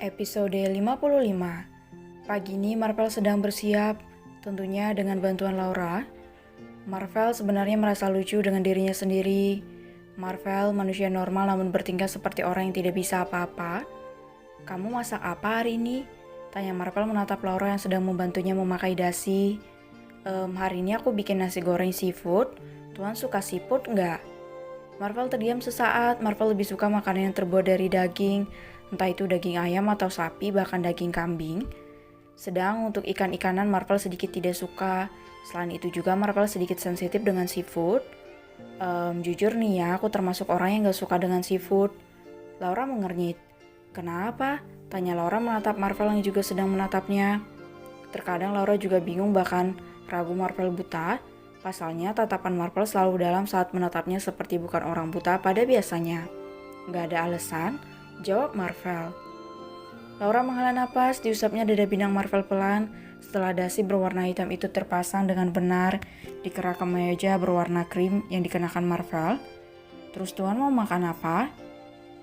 Episode 55. Pagi ini Marvel sedang bersiap, tentunya dengan bantuan Laura. Marvel sebenarnya merasa lucu dengan dirinya sendiri. Marvel manusia normal namun bertingkah seperti orang yang tidak bisa apa-apa. "Kamu masak apa hari ini?" tanya Marvel menatap Laura yang sedang membantunya memakai dasi. Hari ini aku bikin nasi goreng seafood. Tuan suka seafood nggak?" Marvel terdiam sesaat. Marvel lebih suka makanan yang terbuat dari daging, entah itu daging ayam atau sapi, bahkan daging kambing. Sedang untuk ikan-ikanan Marvel sedikit tidak suka. Selain itu juga Marvel sedikit sensitif dengan seafood. Jujur nih ya, aku termasuk orang yang gak suka dengan seafood. Laura mengernyit. "Kenapa?" tanya Laura menatap Marvel yang juga sedang menatapnya. Terkadang Laura juga bingung, bahkan ragu Marvel buta. Pasalnya tatapan Marvel selalu dalam saat menatapnya seperti bukan orang buta pada biasanya. "Gak ada alasan," jawab Marvel. Laura menghela napas, diusapnya dada pinang Marvel pelan. Setelah dasi berwarna hitam itu terpasang dengan benar di kerak kemeja berwarna krim yang dikenakan Marvel. "Terus Tuan mau makan apa?"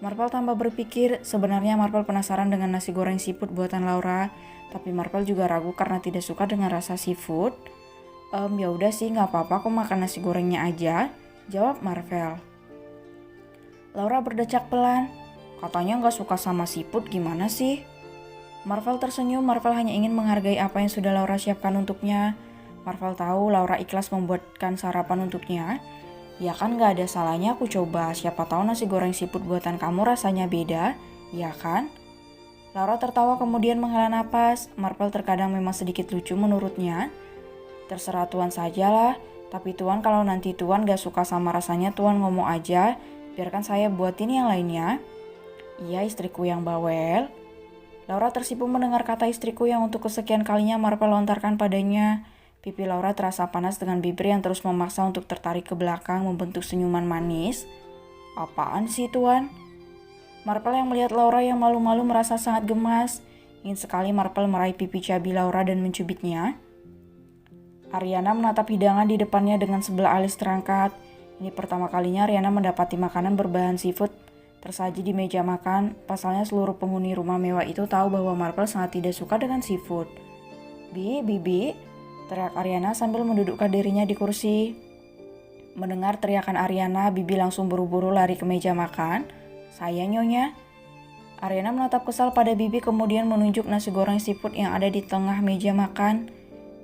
Marvel tambah berpikir. Sebenarnya Marvel penasaran dengan nasi goreng seafood buatan Laura, tapi Marvel juga ragu karena tidak suka dengan rasa seafood. Ya udah sih, nggak apa-apa, aku makan nasi gorengnya aja," jawab Marvel. Laura berdecak pelan. "Katanya nggak suka sama seafood, gimana sih?" Marvel tersenyum. Marvel hanya ingin menghargai apa yang sudah Laura siapkan untuknya. Marvel tahu Laura ikhlas membuatkan sarapan untuknya. "Ya kan nggak ada salahnya aku coba, siapa tahu nasi goreng seafood buatan kamu rasanya beda, ya kan?" Laura tertawa kemudian menghela napas. Marvel terkadang memang sedikit lucu menurutnya. "Terserah Tuan sajalah, tapi Tuan kalau nanti Tuan gak suka sama rasanya Tuan ngomong aja, biarkan saya buatin yang lainnya." "Iya istriku yang bawel." Laura tersipu mendengar kata istriku yang untuk kesekian kalinya Marvel lontarkan padanya. Pipi Laura terasa panas dengan bibir yang terus memaksa untuk tertarik ke belakang membentuk senyuman manis. "Apaan sih Tuan?" Marvel yang melihat Laura yang malu-malu merasa sangat gemas. Ingin sekali Marvel meraih pipi cabi Laura dan mencubitnya. Ariana menatap hidangan di depannya dengan sebelah alis terangkat. Ini pertama kalinya Ariana mendapati makanan berbahan seafood tersaji di meja makan. Pasalnya seluruh penghuni rumah mewah itu tahu bahwa Marvel sangat tidak suka dengan seafood. Bibi," teriak Ariana sambil mendudukkan dirinya di kursi. Mendengar teriakan Ariana, Bibi langsung buru-buru lari ke meja makan. "Saya Nyonya." Ariana menatap kesal pada Bibi kemudian menunjuk nasi goreng seafood yang ada di tengah meja makan.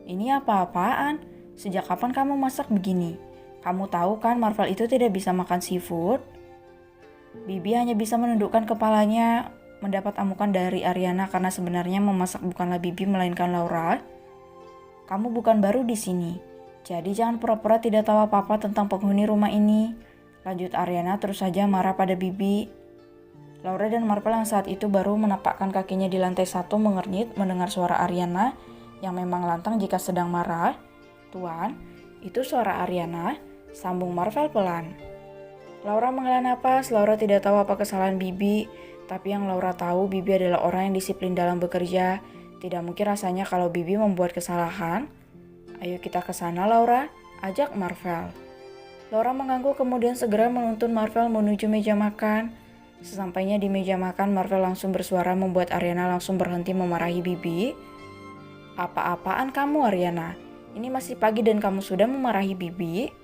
"Ini apa-apaan? Sejak kapan kamu masak begini? Kamu tahu kan Marvel itu tidak bisa makan seafood?" Bibi hanya bisa menundukkan kepalanya. Mendapat amukan dari Ariana karena sebenarnya memasak bukanlah Bibi melainkan Laura. "Kamu bukan baru di sini, jadi jangan pura-pura tidak tahu apa-apa tentang penghuni rumah ini," lanjut Ariana terus saja marah pada Bibi. Laura dan Marvel yang saat itu baru menapakkan kakinya di lantai 1 mengernyit mendengar suara Ariana yang memang lantang jika sedang marah. "Tuan, itu suara Ariana," sambung Marvel pelan. Laura menghela napas. Laura tidak tahu apa kesalahan Bibi, tapi yang Laura tahu Bibi adalah orang yang disiplin dalam bekerja. Tidak mungkin rasanya kalau Bibi membuat kesalahan. "Ayo kita ke sana Laura," ajak Marvel. Laura mengangguk kemudian segera menuntun Marvel menuju meja makan. Sesampainya di meja makan, Marvel langsung bersuara membuat Ariana langsung berhenti memarahi Bibi. "Apa-apaan kamu Ariana? Ini masih pagi dan kamu sudah memarahi Bibi?"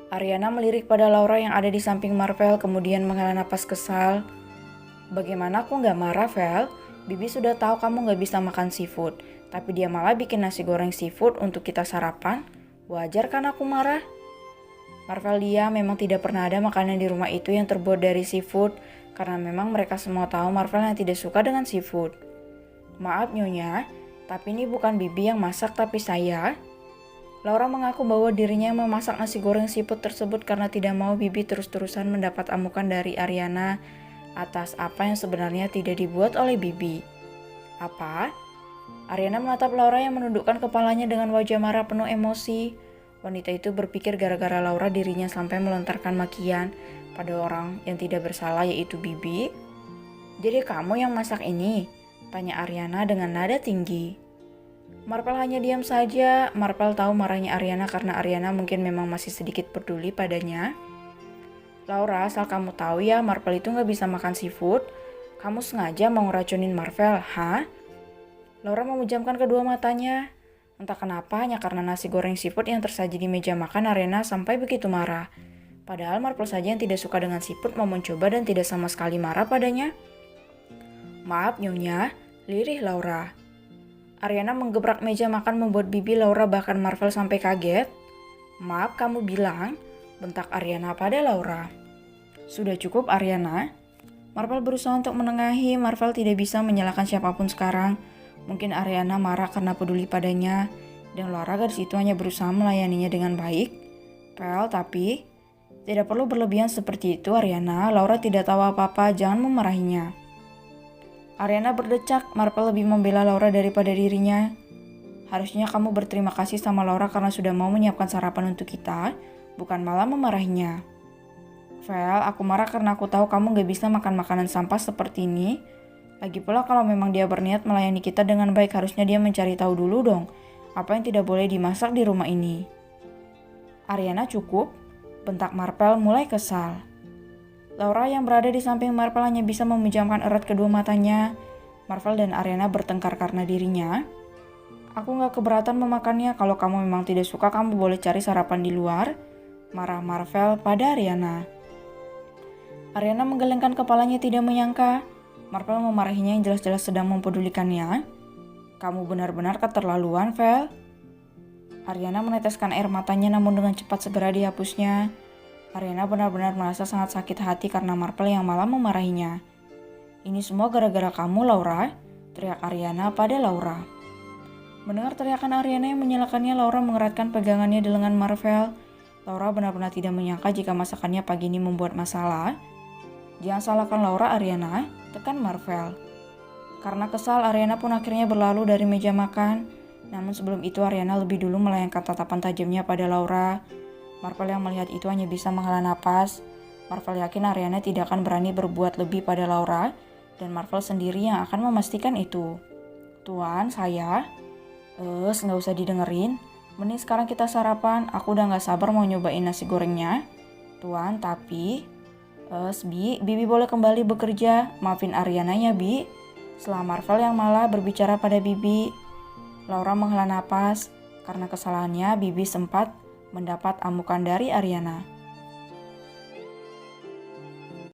Ariana melirik pada Laura yang ada di samping Marvel kemudian menghela napas kesal. "Bagaimana aku gak marah, Vel? Bibi sudah tahu kamu gak bisa makan seafood, tapi dia malah bikin nasi goreng seafood untuk kita sarapan. Wajar kan aku marah?" Marvel dia memang tidak pernah ada makanan di rumah itu yang terbuat dari seafood, karena memang mereka semua tahu Marvel yang tidak suka dengan seafood. "Maaf Nyonya, tapi ini bukan Bibi yang masak tapi saya." Laura mengaku bahwa dirinya yang memasak nasi goreng seafood tersebut karena tidak mau Bibi terus-terusan mendapat amukan dari Ariana atas apa yang sebenarnya tidak dibuat oleh Bibi. "Apa?" Ariana menatap Laura yang menundukkan kepalanya dengan wajah marah penuh emosi. Wanita itu berpikir gara-gara Laura dirinya sampai melontarkan makian pada orang yang tidak bersalah yaitu Bibi. "Jadi kamu yang masak ini?" tanya Ariana dengan nada tinggi. Marvel hanya diam saja. Marvel tahu marahnya Ariana karena Ariana mungkin memang masih sedikit peduli padanya. "Laura, asal kamu tahu ya, Marvel itu gak bisa makan seafood. Kamu sengaja mau ngeracunin Marvel, hah? Laura memejamkan kedua matanya. Entah kenapa hanya karena nasi goreng seafood yang tersaji di meja makan Ariana sampai begitu marah. Padahal Marvel saja yang tidak suka dengan seafood mau mencoba dan tidak sama sekali marah padanya. Maaf Nyonya, lirih Laura. Ariana menggebrak meja makan membuat bibi Laura bahkan Marvel sampai kaget. Maaf kamu bilang, bentak Ariana pada Laura. Sudah cukup Ariana. Marvel berusaha untuk menengahi, Marvel tidak bisa menyalahkan siapapun sekarang. Mungkin Ariana marah karena peduli padanya, dan Laura gadis itu hanya berusaha melayaninya dengan baik. Tapi tidak perlu berlebihan seperti itu Ariana, Laura tidak tahu apa-apa, jangan memarahinya. Ariana berdecak, Marvel lebih membela Laura daripada dirinya. Harusnya kamu berterima kasih sama Laura karena sudah mau menyiapkan sarapan untuk kita, bukan malah memarahinya. Vel, aku marah karena aku tahu kamu gak bisa makan makanan sampah seperti ini. Lagi pula kalau memang dia berniat melayani kita dengan baik, harusnya dia mencari tahu dulu dong apa yang tidak boleh dimasak di rumah ini. Ariana cukup, bentak Marvel mulai kesal. Laura yang berada di samping Marvel hanya bisa memejamkan erat kedua matanya. Marvel dan Ariana bertengkar karena dirinya. Aku gak keberatan memakannya, kalau kamu memang tidak suka kamu boleh cari sarapan di luar. Marah Marvel pada Ariana. Ariana menggelengkan kepalanya tidak menyangka Marvel memarahinya yang jelas-jelas sedang mempedulikannya. Kamu benar-benar keterlaluan, Vel. Ariana meneteskan air matanya namun dengan cepat segera dihapusnya. Ariana benar-benar merasa sangat sakit hati karena Marvel yang malah memarahinya. Ini semua gara-gara kamu, Laura, teriak Ariana pada Laura. Mendengar teriakan Ariana yang menyalakannya, Laura mengeratkan pegangannya di lengan Marvel. Laura benar-benar tidak menyangka jika masakannya pagi ini membuat masalah. Jangan salahkan Laura, Ariana, tekan Marvel. Karena kesal, Ariana pun akhirnya berlalu dari meja makan. Namun sebelum itu Ariana lebih dulu melayangkan tatapan tajamnya pada Laura. Marvel yang melihat itu hanya bisa menghela napas. Marvel yakin Ariana tidak akan berani berbuat lebih pada Laura. Dan Marvel sendiri yang akan memastikan itu. Tuan, saya... nggak usah didengerin. Mending sekarang kita sarapan, aku udah gak sabar mau nyobain nasi gorengnya. Tuan, tapi... Bibi boleh kembali bekerja, maafin Ariana ya Bi. Setelah Marvel yang malah berbicara pada Bibi, Laura menghela napas. Karena kesalahannya, Bibi sempat mendapat amukan dari Ariana.